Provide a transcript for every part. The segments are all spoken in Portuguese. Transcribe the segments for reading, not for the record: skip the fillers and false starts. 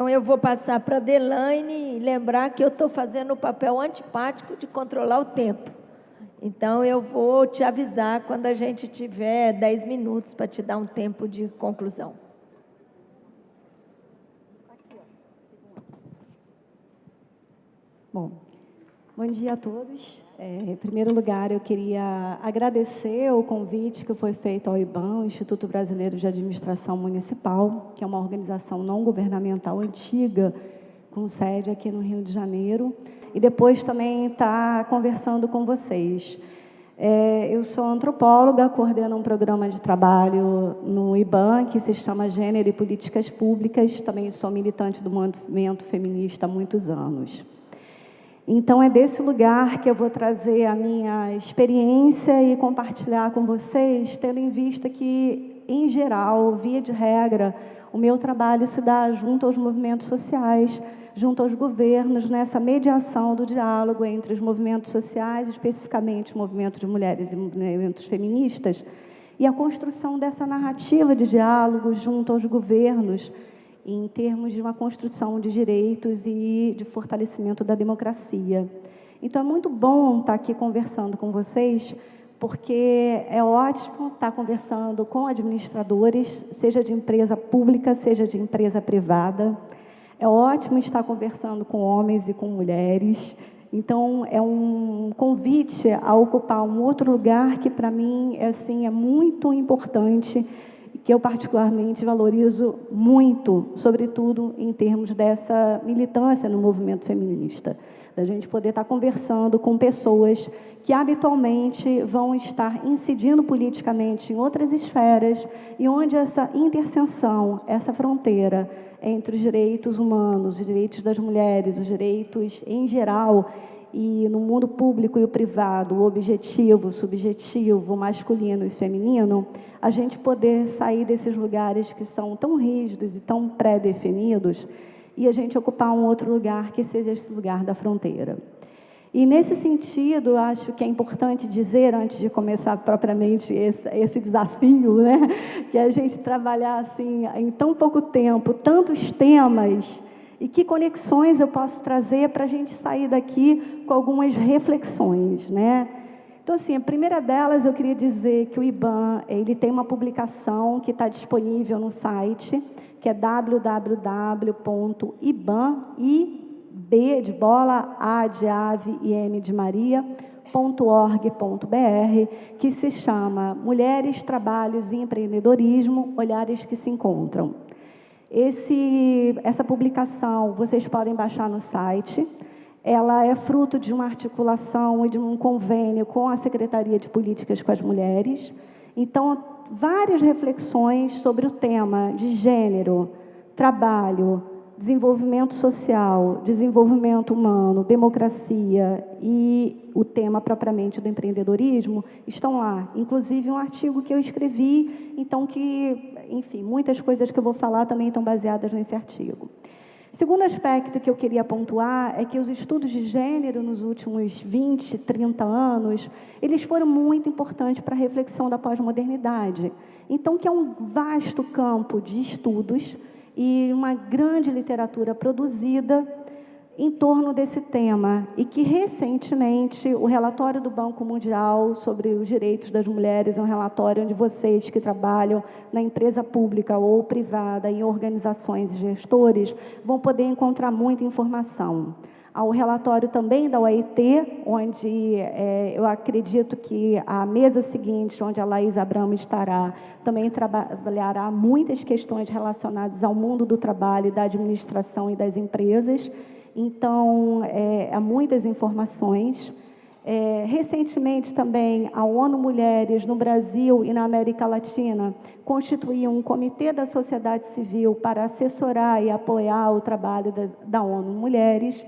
Então, eu vou passar para a Delaine e lembrar que eu estou fazendo o papel antipático de controlar o tempo. Então, eu vou te avisar quando a gente tiver 10 minutos para te dar um tempo de conclusão. Bom dia a todos. Em primeiro lugar, eu queria agradecer o convite que foi feito ao IBAM, o Instituto Brasileiro de Administração Municipal, que é uma organização não governamental antiga, com sede aqui no Rio de Janeiro, e depois também estar conversando com vocês. Eu sou antropóloga, coordeno um programa de trabalho no IBAM, que se chama Gênero e Políticas Públicas, também sou militante do movimento feminista há muitos anos. Então, é desse lugar que eu vou trazer a minha experiência e compartilhar com vocês, tendo em vista que, em geral, via de regra, o meu trabalho se dá junto aos movimentos sociais, junto aos governos, nessa mediação do diálogo entre os movimentos sociais, especificamente o movimento de mulheres e movimentos feministas, e a construção dessa narrativa de diálogo junto aos governos, em termos de uma construção de direitos e de fortalecimento da democracia. Então, é muito bom estar aqui conversando com vocês, porque é ótimo estar conversando com administradores, seja de empresa pública, seja de empresa privada. É ótimo estar conversando com homens e com mulheres. Então, é um convite a ocupar um outro lugar que, para mim, é muito importante, que eu particularmente valorizo muito, sobretudo em termos dessa militância no movimento feminista, da gente poder estar conversando com pessoas que habitualmente vão estar incidindo politicamente em outras esferas e onde essa interseção, essa fronteira entre os direitos humanos, os direitos das mulheres, os direitos em geral, e no mundo público e o privado, o objetivo, o subjetivo, o masculino e feminino, a gente poder sair desses lugares que são tão rígidos e tão pré-definidos e a gente ocupar um outro lugar que seja esse lugar da fronteira. E, nesse sentido, acho que é importante dizer, antes de começar propriamente esse desafio, né, que a gente trabalhar assim, em tão pouco tempo, tantos temas, e que conexões eu posso trazer para a gente sair daqui com algumas reflexões, né? Então, assim, a primeira delas, eu queria dizer que o IBAM, ele tem uma publicação que está disponível no site, que é www.iban.org.br, que se chama Mulheres, Trabalhos e Empreendedorismo, Olhares que se Encontram. Essa publicação vocês podem baixar no site. Ela é fruto de uma articulação e de um convênio com a Secretaria de Políticas com as Mulheres. Então, várias reflexões sobre o tema de gênero, trabalho, desenvolvimento social, desenvolvimento humano, democracia e o tema propriamente do empreendedorismo estão lá. Inclusive, um artigo que eu escrevi, então que, enfim, muitas coisas que eu vou falar também estão baseadas nesse artigo. Segundo aspecto que eu queria pontuar é que os estudos de gênero nos últimos 20, 30 anos, eles foram muito importantes para a reflexão da pós-modernidade. Então, que é um vasto campo de estudos e uma grande literatura produzida em torno desse tema, e que, recentemente, o relatório do Banco Mundial sobre os direitos das mulheres é um relatório onde vocês que trabalham na empresa pública ou privada, em organizações e gestores, vão poder encontrar muita informação. Há o relatório também da OIT, onde eu acredito que a mesa seguinte, onde a Laís Abramo estará, também trabalhará muitas questões relacionadas ao mundo do trabalho, da administração e das empresas. Então, há muitas informações. Recentemente, também, a ONU Mulheres, no Brasil e na América Latina, constituiu um comitê da sociedade civil para assessorar e apoiar o trabalho da ONU Mulheres.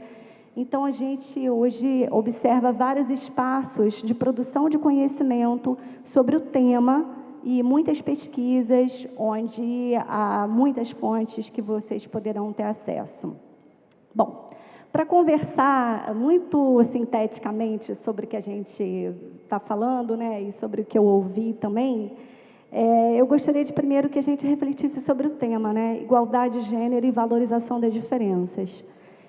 Então, a gente hoje observa vários espaços de produção de conhecimento sobre o tema e muitas pesquisas, onde há muitas fontes que vocês poderão ter acesso. Bom, para conversar muito sinteticamente sobre o que a gente está falando, né, e sobre o que eu ouvi também, Eu gostaria de primeiro que a gente refletisse sobre o tema, né? Igualdade de gênero e valorização das diferenças.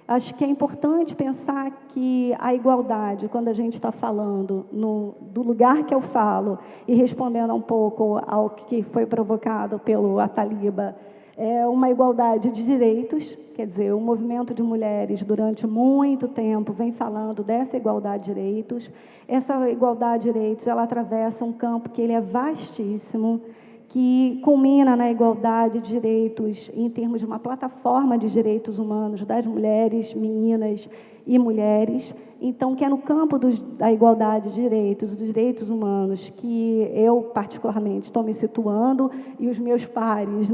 Acho que é importante pensar que a igualdade, quando a gente está falando do lugar que eu falo, e respondendo um pouco ao que foi provocado pelo Ataliba, é uma igualdade de direitos, quer dizer, o movimento de mulheres durante muito tempo vem falando dessa igualdade de direitos. Essa igualdade de direitos, ela atravessa um campo que ele é vastíssimo, que culmina na igualdade de direitos em termos de uma plataforma de direitos humanos das mulheres, meninas e mulheres. Então, que é no campo da igualdade de direitos, dos direitos humanos, que eu, particularmente, estou me situando, e os meus pares,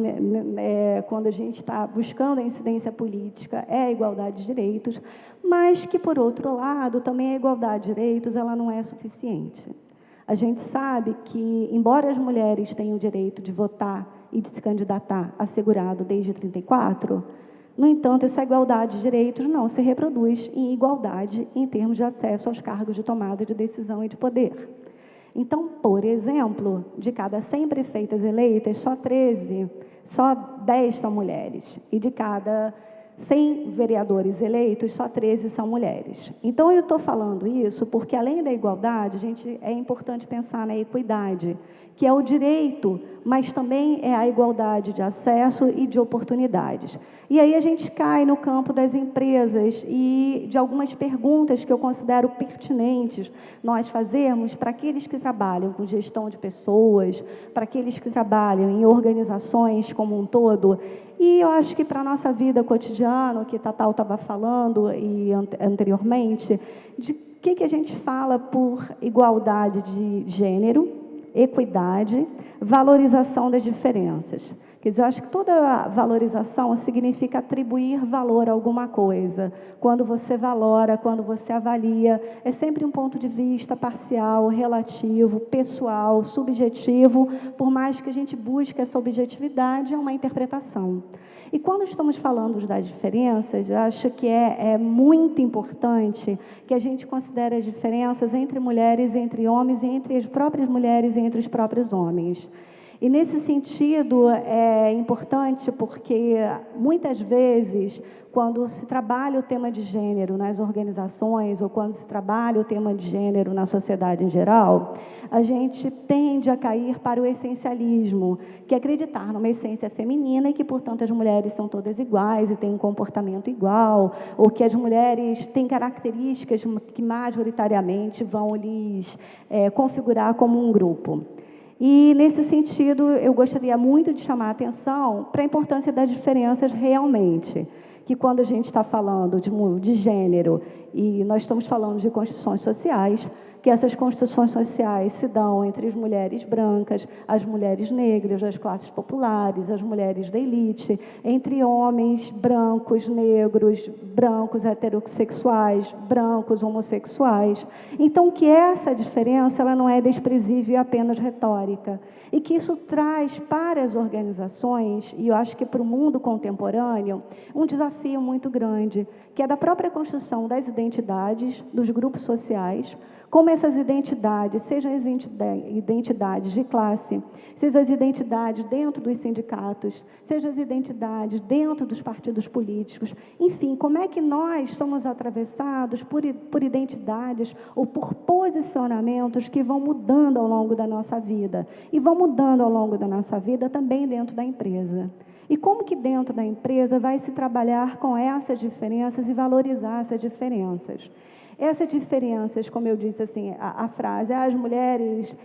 quando a gente está buscando a incidência política, é a igualdade de direitos, mas que, por outro lado, também a igualdade de direitos ela não é suficiente. A gente sabe que, embora as mulheres tenham o direito de votar e de se candidatar assegurado desde 1934, no entanto, essa igualdade de direitos não se reproduz em igualdade em termos de acesso aos cargos de tomada de decisão e de poder. Então, por exemplo, de cada 100 prefeitas eleitas, só 10 são mulheres, e de cada 100 vereadores eleitos, só 13 são mulheres. Então, eu estou falando isso porque, além da igualdade, é importante pensar na equidade, que é o direito, mas também é a igualdade de acesso e de oportunidades. E aí a gente cai no campo das empresas e de algumas perguntas que eu considero pertinentes nós fazermos para aqueles que trabalham com gestão de pessoas, para aqueles que trabalham em organizações como um todo. E eu acho que para a nossa vida cotidiana, que Tatal estava falando e anteriormente, de que a gente fala por igualdade de gênero, equidade, valorização das diferenças. Quer dizer, eu acho que toda valorização significa atribuir valor a alguma coisa. Quando você valora, quando você avalia, é sempre um ponto de vista parcial, relativo, pessoal, subjetivo, por mais que a gente busque essa objetividade, é uma interpretação. E quando estamos falando das diferenças, eu acho que é muito importante que a gente considere as diferenças entre mulheres, entre homens, e entre as próprias mulheres e entre os próprios homens. E, nesse sentido, é importante porque, muitas vezes, quando se trabalha o tema de gênero nas organizações ou quando se trabalha o tema de gênero na sociedade em geral, a gente tende a cair para o essencialismo, que é acreditar numa essência feminina e que, portanto, as mulheres são todas iguais e têm um comportamento igual, ou que as mulheres têm características que majoritariamente vão lhes configurar como um grupo. E, nesse sentido, eu gostaria muito de chamar a atenção para a importância das diferenças realmente, que quando a gente está falando de gênero, e nós estamos falando de construções sociais, que essas construções sociais se dão entre as mulheres brancas, as mulheres negras, as classes populares, as mulheres da elite, entre homens brancos, negros, brancos heterossexuais, brancos homossexuais. Então, que essa diferença ela não é desprezível e apenas retórica, e que isso traz para as organizações, e eu acho que para o mundo contemporâneo, um desafio muito grande, que é da própria construção das identidades, dos grupos sociais, como essas identidades, sejam as identidades de classe, sejam as identidades dentro dos sindicatos, sejam as identidades dentro dos partidos políticos, enfim, como é que nós somos atravessados por identidades ou por posicionamentos que vão mudando ao longo da nossa vida, e vão mudando ao longo da nossa vida também dentro da empresa. E como que dentro da empresa vai se trabalhar com essas diferenças e valorizar essas diferenças? Essas diferenças, como eu disse, assim, a frase, as mulheres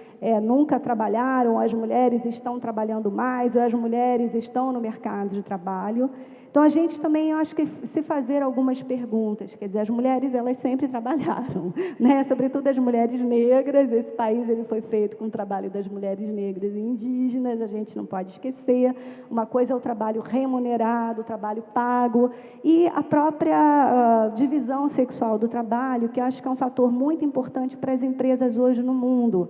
nunca trabalharam, as mulheres estão trabalhando mais, ou as mulheres estão no mercado de trabalho. Então, a gente também, eu acho que se fazer algumas perguntas, quer dizer, as mulheres, elas sempre trabalharam, né? Sobretudo as mulheres negras, esse país ele foi feito com o trabalho das mulheres negras e indígenas, a gente não pode esquecer. Uma coisa é o trabalho remunerado, o trabalho pago, e a própria divisão sexual do trabalho, que eu acho que é um fator muito importante para as empresas hoje no mundo,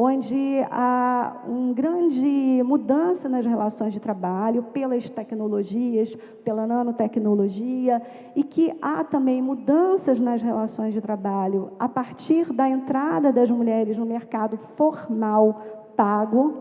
onde há uma grande mudança nas relações de trabalho pelas tecnologias, pela nanotecnologia, e que há também mudanças nas relações de trabalho a partir da entrada das mulheres no mercado formal pago,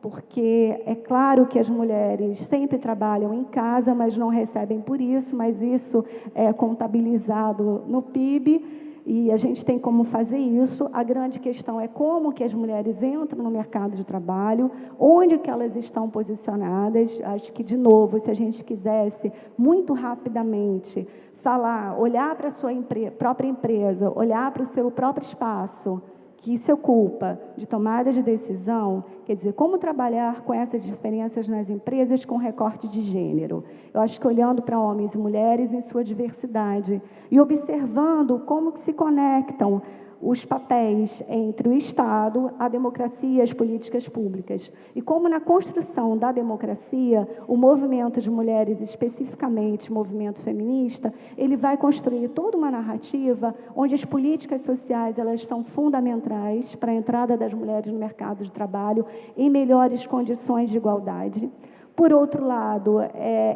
porque é claro que as mulheres sempre trabalham em casa, mas não recebem por isso, mas isso é contabilizado no PIB, e a gente tem como fazer isso. A grande questão é como que as mulheres entram no mercado de trabalho, onde que elas estão posicionadas. Acho que, de novo, se a gente quisesse muito rapidamente falar, olhar para a sua própria empresa, olhar para o seu próprio espaço, que se ocupa de tomada de decisão, quer dizer, como trabalhar com essas diferenças nas empresas com recorte de gênero. Eu acho que olhando para homens e mulheres em sua diversidade e observando como que se conectam os papéis entre o Estado, a democracia e as políticas públicas. E como na construção da democracia, o movimento de mulheres, especificamente o movimento feminista, ele vai construir toda uma narrativa onde as políticas sociais elas são fundamentais para a entrada das mulheres no mercado de trabalho em melhores condições de igualdade. Por outro lado,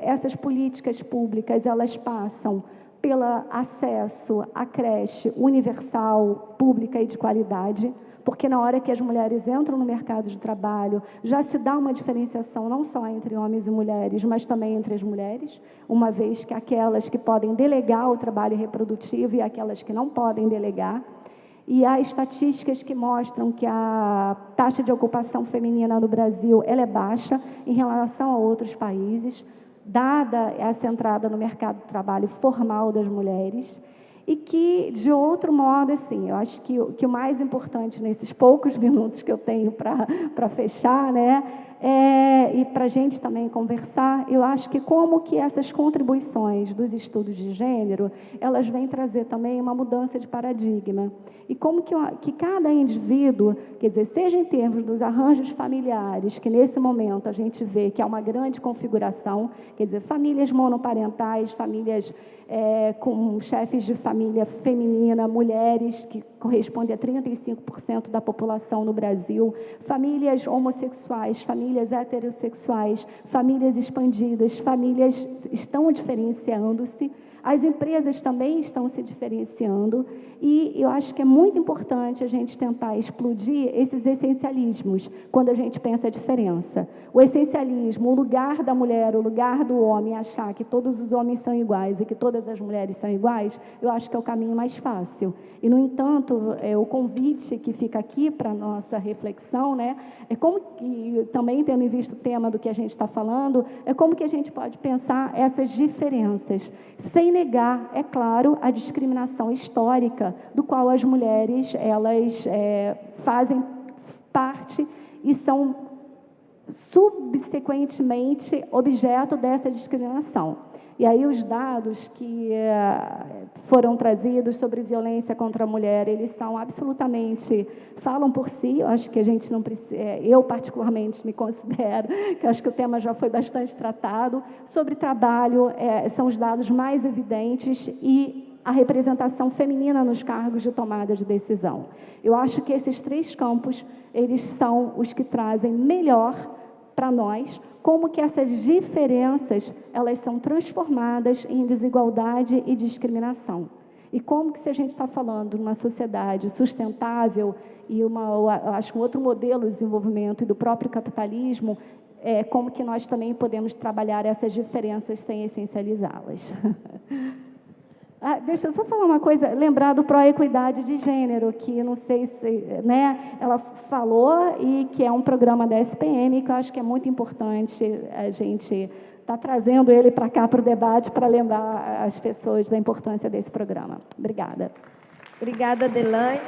essas políticas públicas elas passam pelo acesso à creche universal, pública e de qualidade, porque na hora que as mulheres entram no mercado de trabalho, já se dá uma diferenciação não só entre homens e mulheres, mas também entre as mulheres, uma vez que aquelas que podem delegar o trabalho reprodutivo e aquelas que não podem delegar. E há estatísticas que mostram que a taxa de ocupação feminina no Brasil ela é baixa em relação a outros países, dada essa entrada no mercado de trabalho formal das mulheres, e que, de outro modo, assim, eu acho que o mais importante nesses poucos minutos que eu tenho para fechar, né, e para a gente também conversar, eu acho que como que essas contribuições dos estudos de gênero, elas vêm trazer também uma mudança de paradigma. E como que cada indivíduo, quer dizer, seja em termos dos arranjos familiares, que nesse momento a gente vê que há uma grande configuração, quer dizer, famílias monoparentais, famílias com chefes de família feminina, mulheres, que correspondem a 35% da população no Brasil, famílias homossexuais, famílias heterossexuais, famílias expandidas, famílias estão diferenciando-se, as empresas também estão se diferenciando, e eu acho que é muito importante a gente tentar explodir esses essencialismos quando a gente pensa a diferença. O essencialismo, o lugar da mulher, o lugar do homem, achar que todos os homens são iguais e que todas as mulheres são iguais, eu acho que é o caminho mais fácil. E, no entanto, o convite que fica aqui para a nossa reflexão, né, é como que, também tendo visto o tema do que a gente está falando, é como que a gente pode pensar essas diferenças, sem negar, é claro, a discriminação histórica do qual as mulheres elas fazem parte e são subsequentemente objeto dessa discriminação. E aí os dados que foram trazidos sobre violência contra a mulher, eles são absolutamente, falam por si. Eu acho que a gente não precisa, eu particularmente me considero, que acho que o tema já foi bastante tratado. Sobre trabalho, são os dados mais evidentes e a representação feminina nos cargos de tomada de decisão. Eu acho que esses três campos, eles são os que trazem melhor para nós como que essas diferenças elas são transformadas em desigualdade e discriminação. E como que, se a gente está falando de uma sociedade sustentável e acho que um outro modelo de desenvolvimento e do próprio capitalismo, como que nós também podemos trabalhar essas diferenças sem essencializá-las. Deixa eu só falar uma coisa, lembrar do Proequidade de Gênero, que não sei se, né, ela falou, e que é um programa da SPM, que eu acho que é muito importante a gente estar trazendo ele para cá, para o debate, para lembrar as pessoas da importância desse programa. Obrigada. Obrigada, Delaine.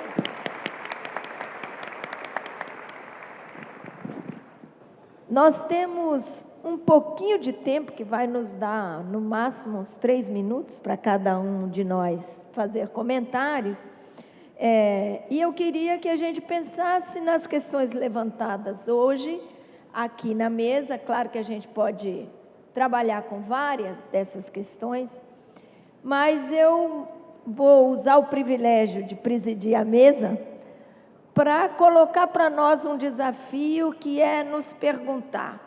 Nós temos um pouquinho de tempo, que vai nos dar, no máximo, uns 3 minutos para cada um de nós fazer comentários. E eu queria que a gente pensasse nas questões levantadas hoje, aqui na mesa. Claro que a gente pode trabalhar com várias dessas questões, mas eu vou usar o privilégio de presidir a mesa para colocar para nós um desafio, que é nos perguntar: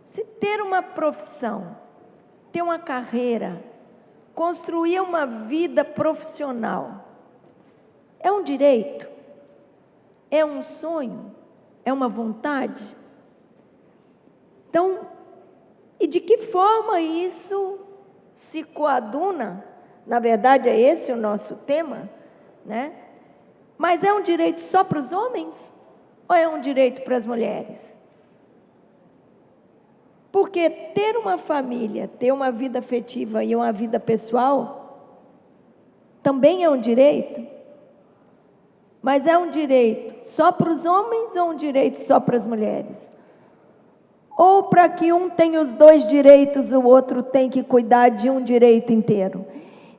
se ter uma profissão, ter uma carreira, construir uma vida profissional, é um direito? É um sonho? É uma vontade? Então, e de que forma isso se coaduna? Na verdade, é esse o nosso tema, né? Mas é um direito só para os homens? Ou é um direito para as mulheres? Porque ter uma família, ter uma vida afetiva e uma vida pessoal, também é um direito? Mas é um direito só para os homens ou um direito só para as mulheres? Ou para que um tenha os dois direitos, o outro tem que cuidar de um direito inteiro?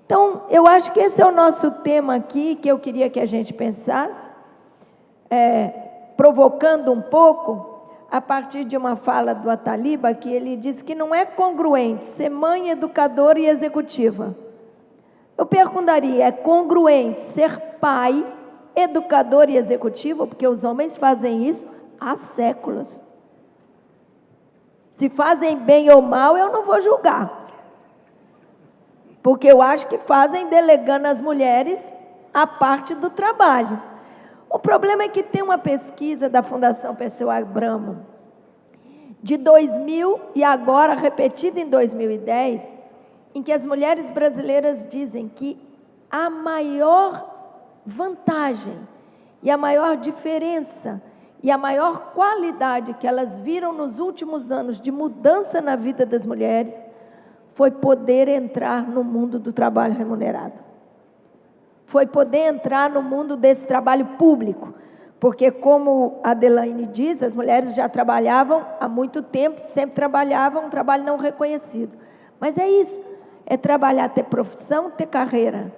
Então, eu acho que esse é o nosso tema aqui, que eu queria que a gente pensasse, provocando um pouco, a partir de uma fala do Ataliba, que ele diz que não é congruente ser mãe, educadora e executiva. Eu perguntaria, é congruente ser pai, educador e executivo? Porque os homens fazem isso há séculos. Se fazem bem ou mal, eu não vou julgar. Porque eu acho que fazem delegando às mulheres a parte do trabalho. O problema é que tem uma pesquisa da Fundação Perseu Abramo, de 2000 e agora repetida em 2010, em que as mulheres brasileiras dizem que a maior vantagem e a maior diferença e a maior qualidade que elas viram nos últimos anos de mudança na vida das mulheres foi poder entrar no mundo do trabalho remunerado. Foi poder entrar no mundo desse trabalho público, porque, como a Adelaine diz, as mulheres já trabalhavam há muito tempo, sempre trabalhavam um trabalho não reconhecido. Mas é isso, é trabalhar, ter profissão, ter carreira.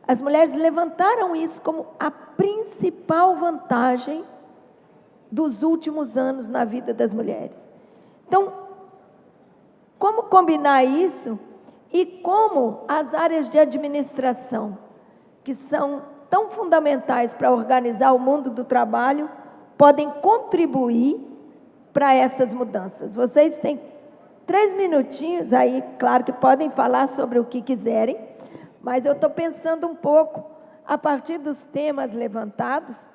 As mulheres levantaram isso como a principal vantagem dos últimos anos na vida das mulheres. Então, como combinar isso e como as áreas de administração, que são tão fundamentais para organizar o mundo do trabalho, podem contribuir para essas mudanças? Vocês têm 3 minutinhos aí, claro que podem falar sobre o que quiserem, mas eu estou pensando um pouco, a partir dos temas levantados,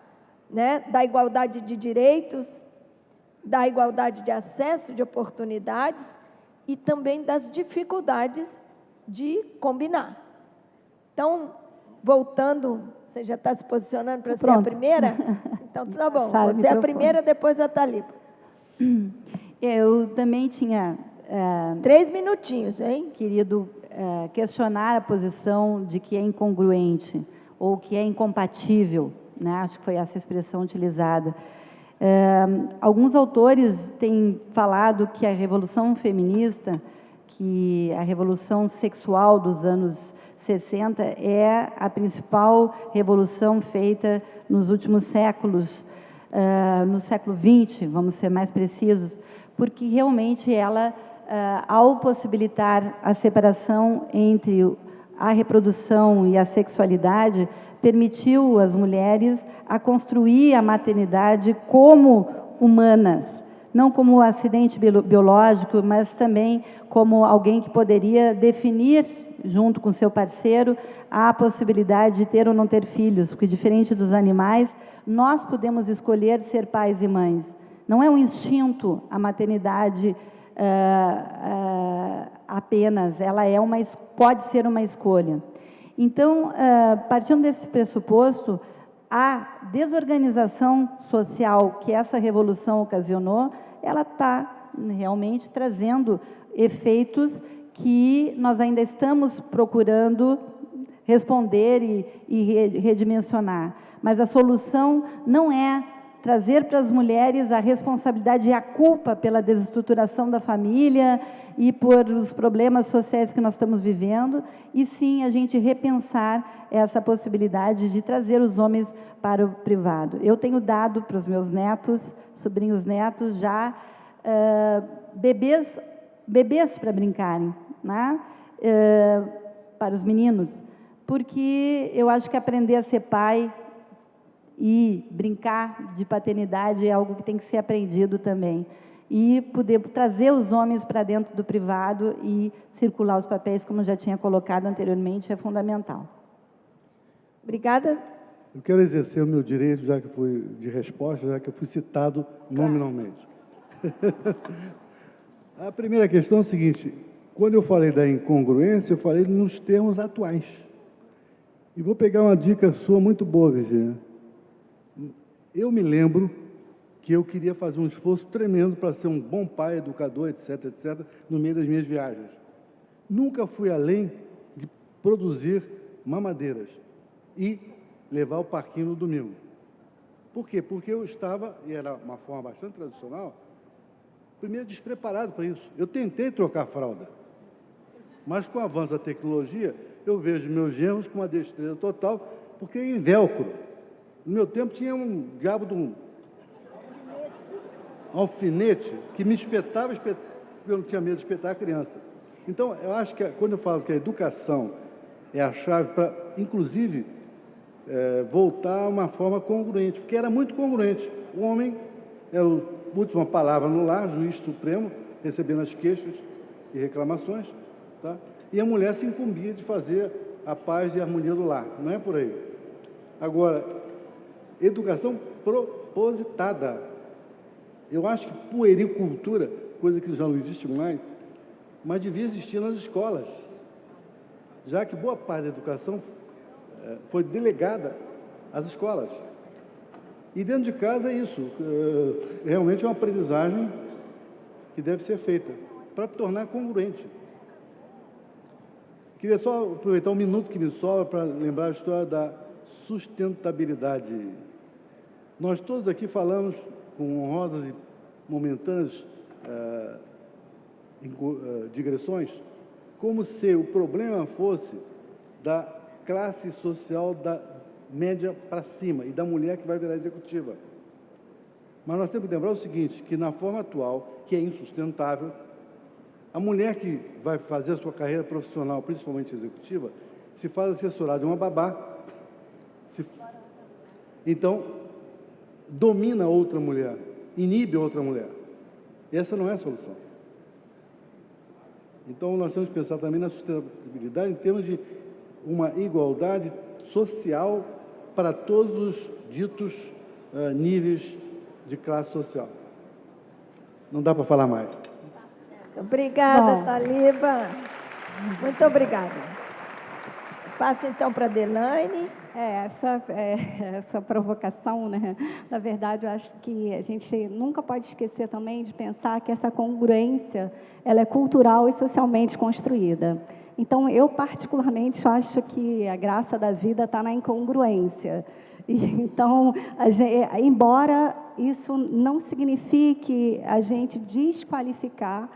né, da igualdade de direitos, da igualdade de acesso, de oportunidades, e também das dificuldades de combinar. Então, voltando, você já está se posicionando para ser a primeira? Então, tá bom, você é a primeira, depois a Ataliba. Eu também tinha... 3 minutinhos, hein? Querido, questionar a posição de que é incongruente ou que é incompatível, né? Acho que foi essa expressão utilizada. Alguns autores têm falado que a revolução feminista, que a revolução sexual dos anos 60 é a principal revolução feita nos últimos séculos, no século XX, vamos ser mais precisos, porque realmente ela, ao possibilitar a separação entre a reprodução e a sexualidade, permitiu às mulheres a construir a maternidade como humanas, não como um acidente biológico, mas também como alguém que poderia definir, junto com seu parceiro, a possibilidade de ter ou não ter filhos, porque, diferente dos animais, nós podemos escolher ser pais e mães. Não é um instinto a maternidade apenas, ela é pode ser uma escolha. Então, partindo desse pressuposto, a desorganização social que essa revolução ocasionou, ela está realmente trazendo efeitos que nós ainda estamos procurando responder e redimensionar. Mas a solução não é trazer para as mulheres a responsabilidade e a culpa pela desestruturação da família e por os problemas sociais que nós estamos vivendo, e sim a gente repensar essa possibilidade de trazer os homens para o privado. Eu tenho dado para os meus netos, sobrinhos netos, já bebês para brincarem, né? Para os meninos, porque eu acho que aprender a ser pai e brincar de paternidade é algo que tem que ser aprendido também. E poder trazer os homens para dentro do privado e circular os papéis, como já tinha colocado anteriormente, é fundamental. Obrigada. Eu quero exercer o meu direito, já que fui de resposta, já que eu fui citado nominalmente. A primeira questão é a seguinte: quando eu falei da incongruência, eu falei nos termos atuais. E vou pegar uma dica sua muito boa, Virginia. Eu me lembro que eu queria fazer um esforço tremendo para ser um bom pai, educador, etc., etc., no meio das minhas viagens. Nunca fui além de produzir mamadeiras e levar o parquinho no domingo. Por quê? Porque eu estava, e era uma forma bastante tradicional, primeiro despreparado para isso. Eu tentei trocar fralda, mas com o avanço da tecnologia, eu vejo meus genros com uma destreza total, porque em velcro. No meu tempo tinha um diabo de um alfinete que me espetava, porque eu não tinha medo de espetar a criança. Então, eu acho que quando eu falo que a educação é a chave para, inclusive, voltar a uma forma congruente, porque era muito congruente. O homem era a última palavra no lar, juiz supremo, recebendo as queixas e reclamações, tá? E a mulher se incumbia de fazer a paz e a harmonia do lar. Não é por aí. Agora, educação propositada. Eu acho que puericultura, coisa que já não existe mais, mas devia existir nas escolas, já que boa parte da educação foi delegada às escolas. E dentro de casa é isso, realmente é uma aprendizagem que deve ser feita, para tornar congruente. Queria só aproveitar um minuto que me sobra para lembrar a história da sustentabilidade. Nós todos aqui falamos com honrosas e momentâneas digressões, como se o problema fosse da classe social da média para cima e da mulher que vai virar executiva. Mas nós temos que lembrar o seguinte, que na forma atual, que é insustentável, a mulher que vai fazer a sua carreira profissional, principalmente executiva, se faz assessorar de uma babá, então domina outra mulher, inibe outra mulher. E essa não é a solução. Então, nós temos que pensar também na sustentabilidade em termos de uma igualdade social para todos os ditos níveis de classe social. Não dá para falar mais. Obrigada, Bom. Taliba. Muito obrigada. Passa então para a Delaine. Essa provocação, né? Na verdade, eu acho que a gente nunca pode esquecer também de pensar que essa congruência, ela é cultural e socialmente construída. Então, eu particularmente acho que a graça da vida está na incongruência. Então, embora isso não signifique a gente desqualificar,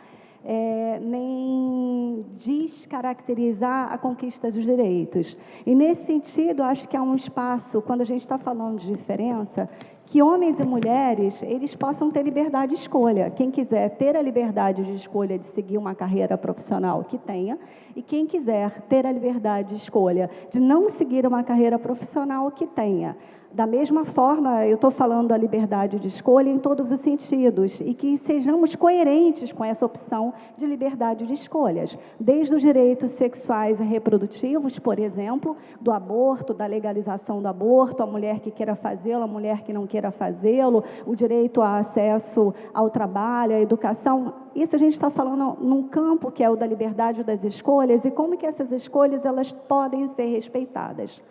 nem descaracterizar a conquista dos direitos. E, nesse sentido, acho que há um espaço, quando a gente está falando de diferença, que homens e mulheres, eles possam ter liberdade de escolha. Quem quiser ter a liberdade de escolha de seguir uma carreira profissional, que tenha, e quem quiser ter a liberdade de escolha de não seguir uma carreira profissional, que tenha. Da mesma forma, eu estou falando da liberdade de escolha em todos os sentidos, e que sejamos coerentes com essa opção de liberdade de escolhas, desde os direitos sexuais e reprodutivos, por exemplo, do aborto, da legalização do aborto, a mulher que queira fazê-lo, a mulher que não queira fazê-lo, o direito a acesso ao trabalho, à educação. Isso a gente está falando num campo que é o da liberdade das escolhas, e como que essas escolhas elas podem ser respeitadas.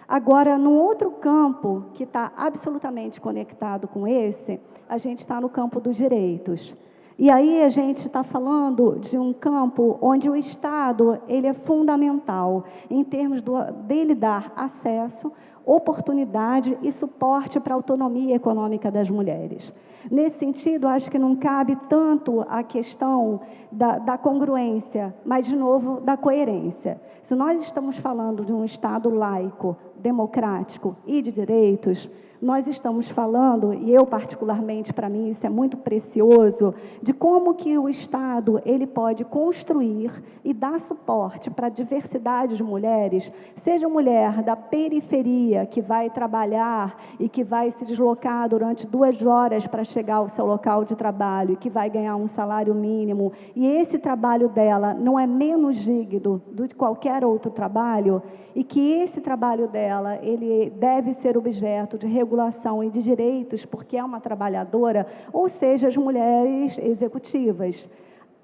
Agora, num outro campo que está absolutamente conectado com esse, a gente está no campo dos direitos. E aí a gente está falando de um campo onde o Estado ele é fundamental em termos dele dar acesso, oportunidade e suporte para a autonomia econômica das mulheres. Nesse sentido, acho que não cabe tanto a questão da congruência, mas, de novo, da coerência. Se nós estamos falando de um Estado laico, democrático e de direitos, nós estamos falando, e eu particularmente, para mim, isso é muito precioso, de como que o Estado ele pode construir e dar suporte para a diversidade de mulheres, seja mulher da periferia que vai trabalhar e que vai se deslocar durante 2 horas para chegar ao seu local de trabalho e que vai ganhar um salário mínimo, e esse trabalho dela não é menos digno do que qualquer outro trabalho, e que esse trabalho dela ele deve ser objeto de regulação e de direitos, porque é uma trabalhadora, ou seja, as mulheres executivas.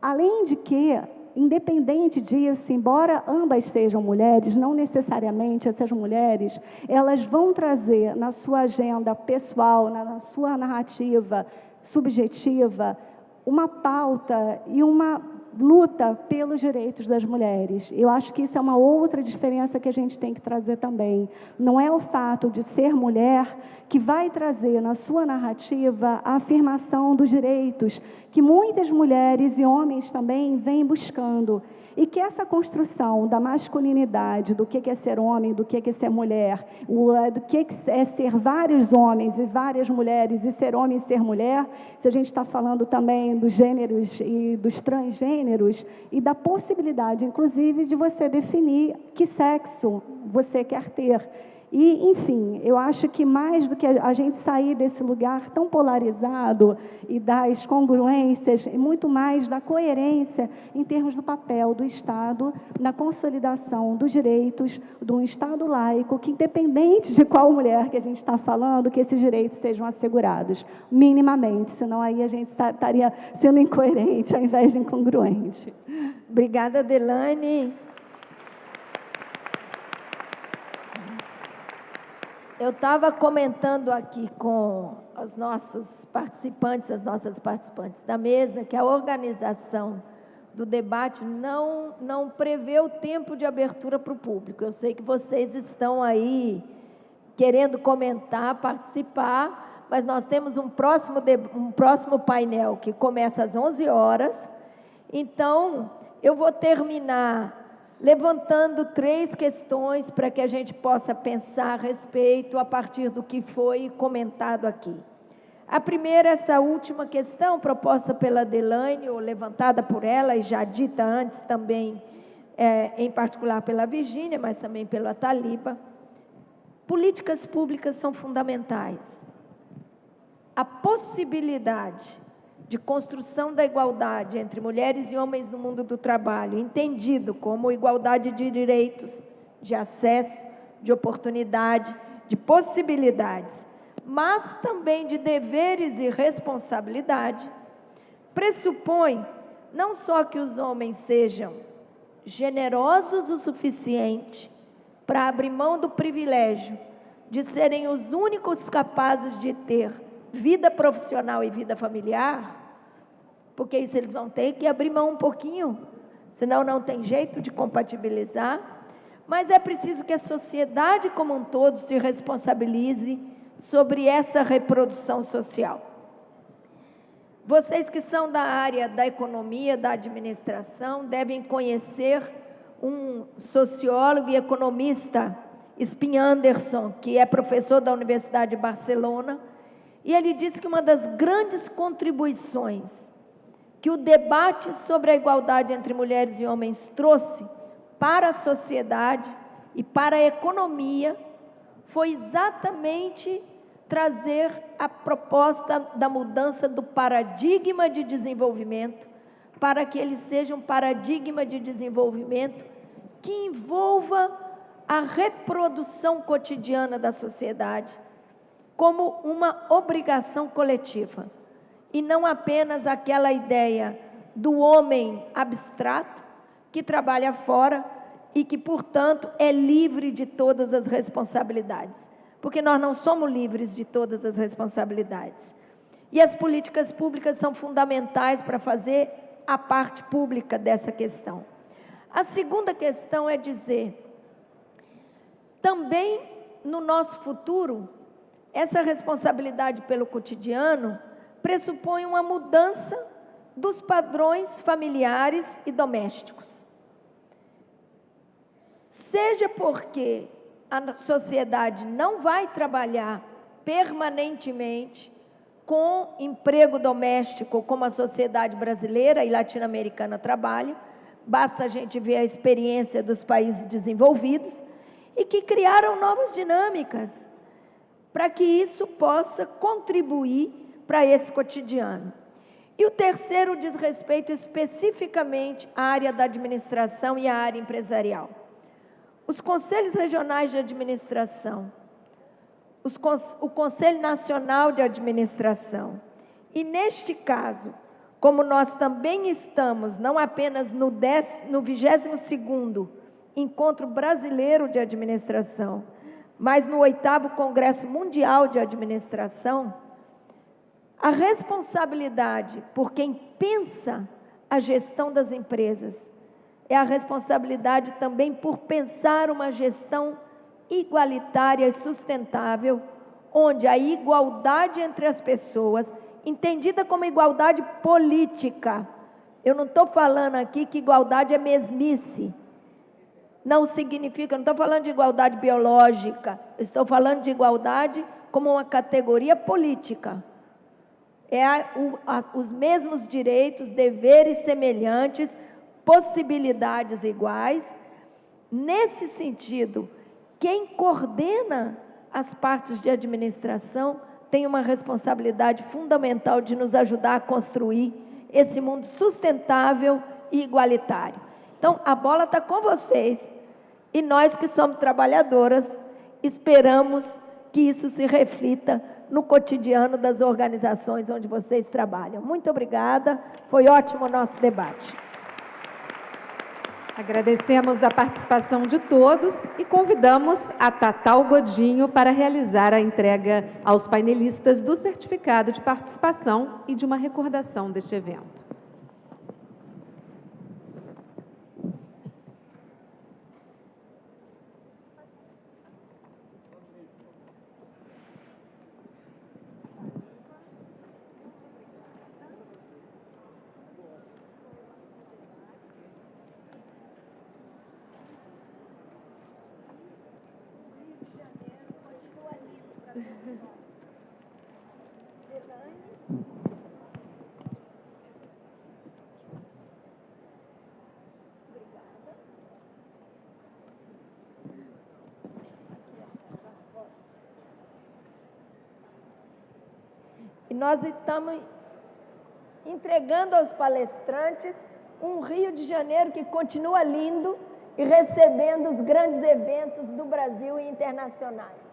Além de que, independente disso, embora ambas sejam mulheres, não necessariamente essas mulheres, elas vão trazer na sua agenda pessoal, na sua narrativa subjetiva, uma pauta e uma luta pelos direitos das mulheres. Eu acho que isso é uma outra diferença que a gente tem que trazer também. Não é o fato de ser mulher que vai trazer na sua narrativa a afirmação dos direitos que muitas mulheres e homens também vêm buscando. E que essa construção da masculinidade, do que é ser homem, do que é ser mulher, do que é ser vários homens e várias mulheres, e ser homem e ser mulher, se a gente está falando também dos gêneros e dos transgêneros, e da possibilidade, inclusive, de você definir que sexo você quer ter. E, enfim, eu acho que mais do que a gente sair desse lugar tão polarizado e das congruências, e muito mais da coerência em termos do papel do Estado na consolidação dos direitos de um Estado laico, que independente de qual mulher que a gente está falando, que esses direitos sejam assegurados, minimamente, senão aí a gente estaria sendo incoerente ao invés de incongruente. Obrigada, Delaney. Eu estava comentando aqui com os nossos participantes, as nossas participantes da mesa, que a organização do debate não prevê o tempo de abertura para o público. Eu sei que vocês estão aí querendo comentar, participar, mas nós temos um próximo painel que começa às 11 horas. Então, eu vou terminar levantando 3 questões para que a gente possa pensar a respeito a partir do que foi comentado aqui. A primeira, essa última questão proposta pela Delaney, ou levantada por ela e já dita antes também, em particular pela Virgínia, mas também pela Taliba. Políticas públicas são fundamentais. A possibilidade de construção da igualdade entre mulheres e homens no mundo do trabalho, entendido como igualdade de direitos, de acesso, de oportunidade, de possibilidades, mas também de deveres e responsabilidade, pressupõe não só que os homens sejam generosos o suficiente para abrir mão do privilégio de serem os únicos capazes de ter vida profissional e vida familiar, porque isso eles vão ter que abrir mão um pouquinho, senão não tem jeito de compatibilizar, mas é preciso que a sociedade como um todo se responsabilize sobre essa reprodução social. Vocês que são da área da economia, da administração, devem conhecer um sociólogo e economista, Spin Anderson, que é professor da Universidade de Barcelona, e ele disse que uma das grandes contribuições que o debate sobre a igualdade entre mulheres e homens trouxe para a sociedade e para a economia foi exatamente trazer a proposta da mudança do paradigma de desenvolvimento para que ele seja um paradigma de desenvolvimento que envolva a reprodução cotidiana da sociedade como uma obrigação coletiva, e não apenas aquela ideia do homem abstrato, que trabalha fora e que, portanto, é livre de todas as responsabilidades, porque nós não somos livres de todas as responsabilidades. E as políticas públicas são fundamentais para fazer a parte pública dessa questão. A segunda questão é dizer, também no nosso futuro, essa responsabilidade pelo cotidiano pressupõe uma mudança dos padrões familiares e domésticos. Seja porque a sociedade não vai trabalhar permanentemente com emprego doméstico, como a sociedade brasileira e latino-americana trabalha, basta a gente ver a experiência dos países desenvolvidos, e que criaram novas dinâmicas, para que isso possa contribuir para esse cotidiano. E o terceiro diz respeito especificamente à área da administração e à área empresarial. Os conselhos regionais de administração, o Conselho Nacional de Administração, e neste caso, como nós também estamos, não apenas no 22º Encontro Brasileiro de Administração, mas no 8º Congresso Mundial de Administração, a responsabilidade por quem pensa a gestão das empresas é a responsabilidade também por pensar uma gestão igualitária e sustentável, onde a igualdade entre as pessoas, entendida como igualdade política, eu não estou falando aqui que igualdade é mesmice, não significa, não estou falando de igualdade biológica, estou falando de igualdade como uma categoria política. Os mesmos direitos, deveres semelhantes, possibilidades iguais. Nesse sentido, quem coordena as partes de administração tem uma responsabilidade fundamental de nos ajudar a construir esse mundo sustentável e igualitário. Então, a bola está com vocês e nós que somos trabalhadoras esperamos que isso se reflita no cotidiano das organizações onde vocês trabalham. Muito obrigada, foi ótimo o nosso debate. Agradecemos a participação de todos e convidamos a Tatal Godinho para realizar a entrega aos painelistas do certificado de participação e de uma recordação deste evento. E nós estamos entregando aos palestrantes um Rio de Janeiro que continua lindo e recebendo os grandes eventos do Brasil e internacionais.